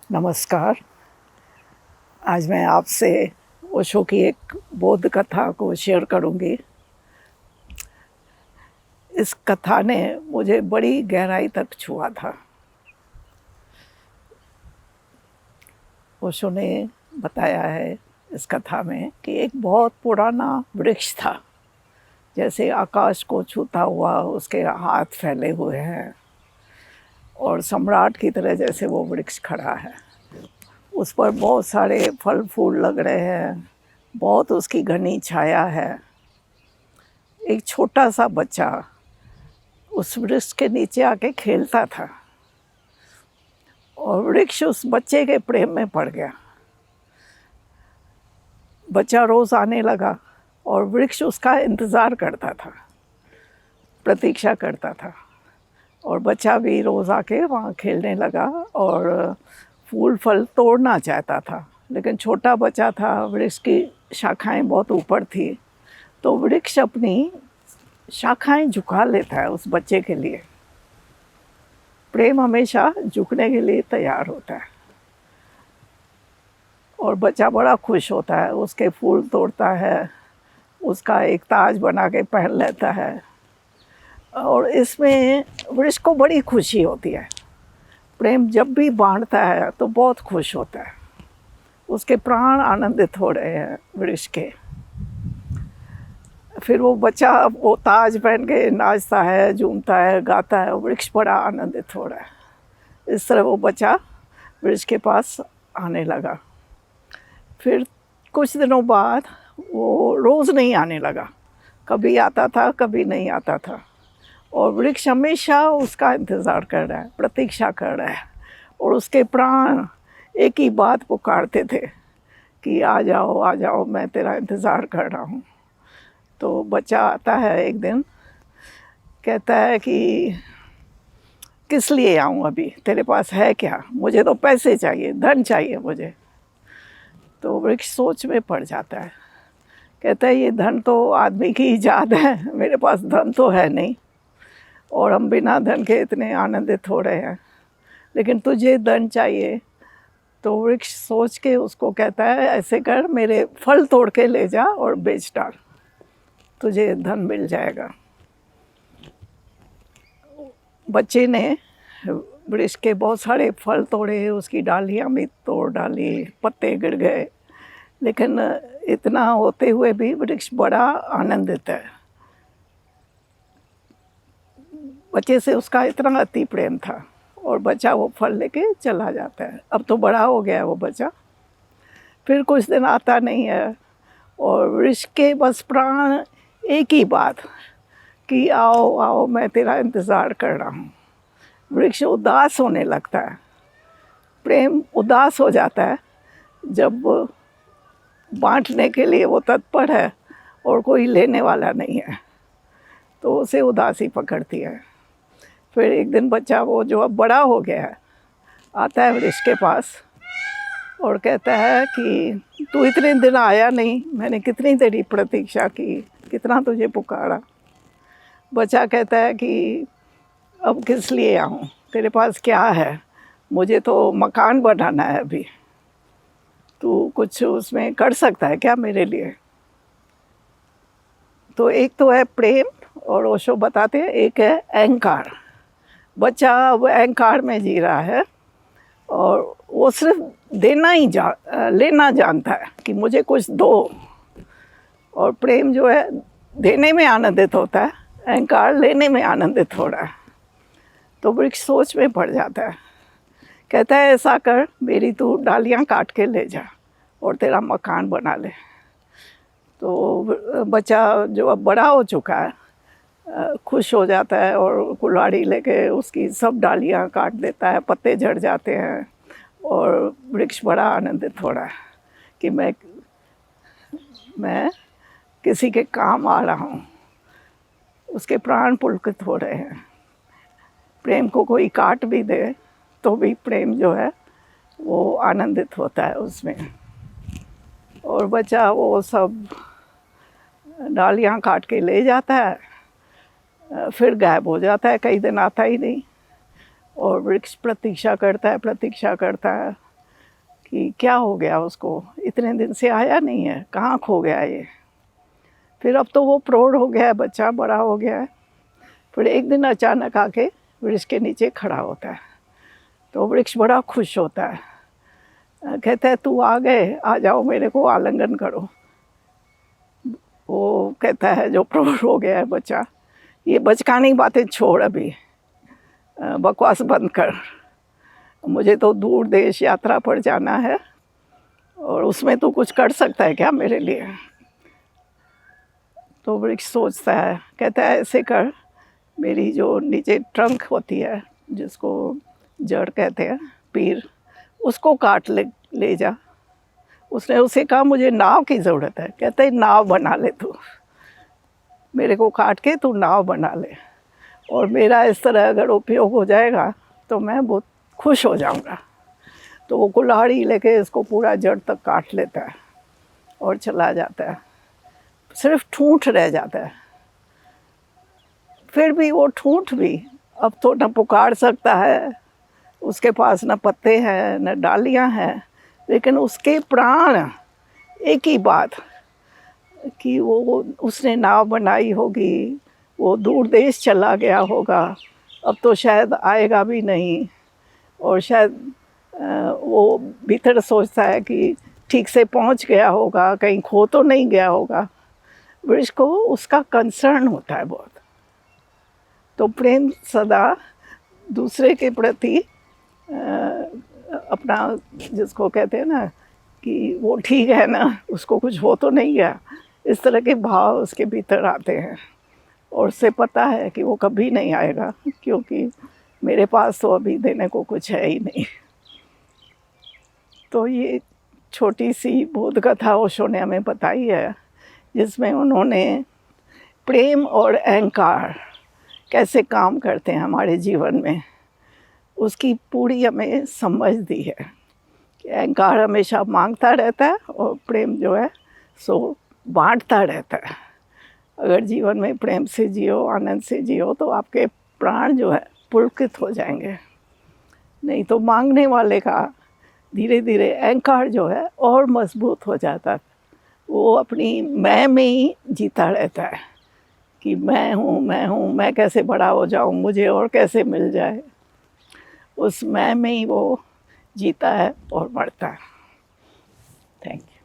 नमस्कार। आज मैं आपसे ओशो की एक बोध कथा को शेयर करूंगी। इस कथा ने मुझे बड़ी गहराई तक छुआ था। ओशो ने बताया है इस कथा में कि एक बहुत पुराना वृक्ष था, जैसे आकाश को छूता हुआ उसके हाथ फैले हुए हैं और सम्राट की तरह जैसे वो वृक्ष खड़ा है। उस पर बहुत सारे फल फूल लग रहे हैं, बहुत उसकी घनी छाया है। एक छोटा सा बच्चा उस वृक्ष के नीचे आके खेलता था और वृक्ष उस बच्चे के प्रेम में पड़ गया। बच्चा रोज आने लगा और वृक्ष उसका इंतज़ार करता था, प्रतीक्षा करता था। और बच्चा भी रोज़ आके वहाँ खेलने लगा और फूल फल तोड़ना चाहता था, लेकिन छोटा बच्चा था, वृक्ष की शाखाएं बहुत ऊपर थी, तो वृक्ष अपनी शाखाएं झुका लेता है उस बच्चे के लिए। प्रेम हमेशा झुकने के लिए तैयार होता है और बच्चा बड़ा खुश होता है, उसके फूल तोड़ता है, उसका एक ताज बना के पहन लेता है और इसमें वृक्ष को बड़ी खुशी होती है। प्रेम जब भी बांटता है तो बहुत खुश होता है, उसके प्राण आनंदित हो रहे हैं वृक्ष के। फिर वो बच्चा वो ताज पहन के नाचता है, झूमता है, गाता है, वृक्ष बड़ा आनंदित हो रहा है। इस तरह वो बच्चा वृक्ष के पास आने लगा। फिर कुछ दिनों बाद वो रोज़ नहीं आने लगा, कभी आता था कभी नहीं आता था, और वृक्ष हमेशा उसका इंतज़ार कर रहा है, प्रतीक्षा कर रहा है, और उसके प्राण एक ही बात पुकारते थे कि आ जाओ, मैं तेरा इंतज़ार कर रहा हूँ। तो बच्चा आता है एक दिन, कहता है कि किस लिए आऊँ, अभी तेरे पास है क्या? मुझे तो पैसे चाहिए, धन चाहिए मुझे। तो वृक्ष सोच में पड़ जाता है, कहता है ये धन तो आदमी की ईजाद है, मेरे पास धन तो है नहीं और हम बिना धन के इतने आनंदित हो रहे हैं, लेकिन तुझे धन चाहिए। तो वृक्ष सोच के उसको कहता है ऐसे कर, मेरे फल तोड़ के ले जा और बेच डाल, तुझे धन मिल जाएगा। बच्चे ने वृक्ष के बहुत सारे फल तोड़े, उसकी डालियाँ भी तोड़ डाली, पत्ते गिर गए, लेकिन इतना होते हुए भी वृक्ष बड़ा आनंदित है। बच्चे से उसका इतना अति प्रेम था और बच्चा वो फल लेके चला जाता है। अब तो बड़ा हो गया है वो बच्चा। फिर कुछ दिन आता नहीं है और वृक्ष के बस प्राण एक ही बात कि आओ आओ, मैं तेरा इंतज़ार कर रहा हूँ। वृक्ष उदास होने लगता है, प्रेम उदास हो जाता है जब बांटने के लिए वो तत्पर है और कोई लेने वाला नहीं है, तो उसे उदासी पकड़ती है। फिर एक दिन बच्चा, वो जो अब बड़ा हो गया है, आता है वृक्ष के पास और कहता है कि तू इतने दिन आया नहीं, मैंने कितनी तेरी प्रतीक्षा की, कितना तुझे पुकारा। बच्चा कहता है कि अब किस लिए आऊँ, तेरे पास क्या है? मुझे तो मकान बनाना है अभी, तू कुछ उसमें कर सकता है क्या मेरे लिए? तो एक तो है प्रेम, और ओशो बताते हैं एक है अहंकार। बच्चा अब अहंकार में जी रहा है और वो सिर्फ लेना जानता है कि मुझे कुछ दो, और प्रेम जो है देने में आनंदित होता है, अहंकार लेने में आनंदित हो रहा है। तो वृक्ष सोच में पड़ जाता है, कहता है ऐसा कर, मेरी तू डालियाँ काट के ले जा और तेरा मकान बना ले। तो बच्चा जो अब बड़ा हो चुका है खुश हो जाता है और कुल्हाड़ी लेके उसकी सब डालियाँ काट देता है, पत्ते झड़ जाते हैं और वृक्ष बड़ा आनंदित हो रहा है कि मैं किसी के काम आ रहा हूँ। उसके प्राण पुलकित हो रहे हैं। प्रेम को कोई काट भी दे तो भी प्रेम जो है वो आनंदित होता है उसमें। और बच्चा वो सब डालियाँ काट के ले जाता है, फिर गायब हो जाता है, कई दिन आता ही नहीं। और वृक्ष प्रतीक्षा करता है, कि क्या हो गया उसको, इतने दिन से आया नहीं है, कहाँ खो गया ये। फिर अब तो वो प्रौढ़ हो गया है, बच्चा बड़ा हो गया है। फिर एक दिन अचानक आके वृक्ष के नीचे खड़ा होता है, तो वृक्ष बड़ा खुश होता है, कहता है तू आ गए, आ जाओ मेरे को आलिंगन करो। वो कहता है जो प्रौढ़ हो गया है बच्चा, ये बचकानी बातें छोड़, अभी बकवास बंद कर, मुझे तो दूर देश यात्रा पर जाना है और उसमें तो कुछ कर सकता है क्या मेरे लिए। तो वृक्ष सोचता है, कहता है ऐसे कर, मेरी जो नीचे ट्रंक होती है जिसको जड़ कहते हैं, पीर, उसको काट ले जा। उसने उसे कहा मुझे नाव की ज़रूरत है, कहते है नाव बना ले तू, मेरे को काट के तू नाव बना ले, और मेरा इस तरह अगर उपयोग हो जाएगा तो मैं बहुत खुश हो जाऊंगा। तो वो कुल्हाड़ी लेके इसको पूरा जड़ तक काट लेता है और चला जाता है, सिर्फ ठूंठ रह जाता है। फिर भी वो ठूंठ भी अब तो न पुकार सकता है, उसके पास न पत्ते हैं न डालियां हैं, लेकिन उसके प्राण एक ही बात कि वो उसने नाव बनाई होगी, वो दूर देश चला गया होगा, अब तो शायद आएगा भी नहीं, और शायद वो भीतर सोचता है कि ठीक से पहुंच गया होगा, कहीं खो तो नहीं गया होगा। वृक्ष को उसका कंसर्न होता है बहुत। तो प्रेम सदा दूसरे के प्रति अपना, जिसको कहते हैं ना कि वो ठीक है ना, उसको कुछ हो तो नहीं गया, इस तरह के भाव उसके भीतर आते हैं। और उससे पता है कि वो कभी नहीं आएगा, क्योंकि मेरे पास तो अभी देने को कुछ है ही नहीं। तो ये छोटी सी बोध कथा ओशो ने हमें बताई है, जिसमें उन्होंने प्रेम और अहंकार कैसे काम करते हैं हमारे जीवन में, उसकी पूरी हमें समझ दी है कि अहंकार हमेशा मांगता रहता है और प्रेम जो है सो बांटता रहता है। अगर जीवन में प्रेम से जियो, आनंद से जियो, तो आपके प्राण जो है पुलकित हो जाएंगे। नहीं तो मांगने वाले का धीरे धीरे अहंकार जो है और मजबूत हो जाता है, वो अपनी मैं में ही जीता रहता है कि मैं हूँ, मैं कैसे बड़ा हो जाऊँ, मुझे और कैसे मिल जाए। उस मैं में ही वो जीता है और मरता है। Thank you.